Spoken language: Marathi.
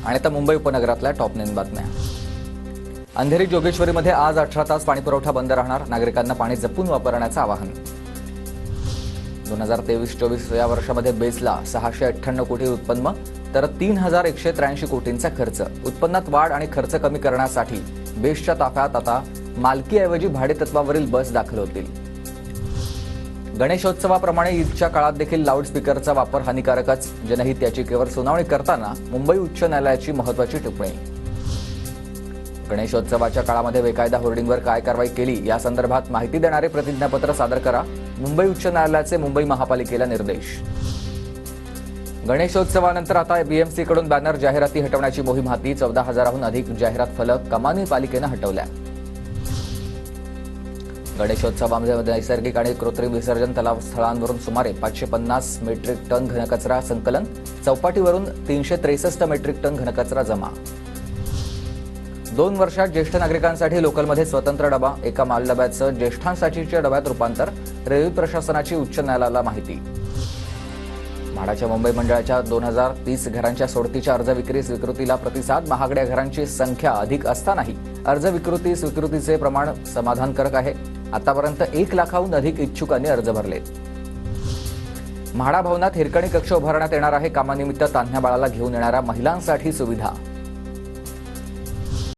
आणि आता मुंबई उपनगरातल्या टॉप 9 बातम्या। अंधेरी जोगेश्वरीमध्ये आज 18 तास पाणीपुरवठा बंद राहणार, नागरिकांना पाणी जपून वापरण्याचं आवाहन। 2023-24 या वर्षामध्ये बेसला 698 कोटी उत्पन्न तर 3183 कोटींचा खर्च। उत्पन्नात वाढ आणि खर्च कमी करण्यासाठी बेसच्या ताफ्यात आता मालकीऐवजी भाडे तत्वावरील बस दाखल होतील। गणेशोत्सवाप्रमाणे ईदच्या काळात देखील लाऊडस्पीकरचा वापर हानिकारकच, जनहित याचिकेवर सुनावणी करताना मुंबई उच्च न्यायालयाची महत्त्वाची टिप्पणी। गणेशोत्सवाच्या काळामध्ये बेकायदा होर्डिंगवर काय कारवाई केली या संदर्भात माहिती देणारे प्रतिज्ञापत्र सादर करा, मुंबई उच्च न्यायालयाचे मुंबई महापालिकेला निर्देश। गणेशोत्सवानंतर आता बीएमसीकडून बॅनर जाहिराती हटवण्याची मोहीम हाती, 14,000हून अधिक जाहिरात फलक कमानी पालिकेनं हटवल्या। गणेशोत्सवामध्ये नैसर्गिक आणि कृत्रिम विसर्जन तलाव स्थळांवरून सुमारे 550 मेट्रिक टन घनकचरा संकलन, चौपाटीवरून 363 मेट्रिक टन घनकचरा जमा। 2 वर्षात ज्येष्ठ नागरिकांसाठी लोकलमध्ये स्वतंत्र डबा, एका मालडब्याचं ज्येष्ठांसाठीच्या डब्यात रूपांतर, रेल्वे प्रशासनाची उच्च न्यायालयाला माहिती। म्हाडाच्या मुंबई मंडळाच्या 2030 घरांच्या सोडतीच्या अर्ज विक्री स्वीकृतीला प्रतिसाद, महागड्या घरांची संख्या अधिक असतानाही अर्ज विक्री स्वीकृतीचे प्रमाण समाधानकारक आहे। आतापर्यंत 1 लाखाहून अधिक इच्छुकांनी अर्ज भरले। म्हाडा भवनात हिरकणी कक्ष उभारण्यात येणार आहे, कामानिमित्त तान्ह्या बाळाला घेऊन येणाऱ्या महिलांसाठी सुविधा।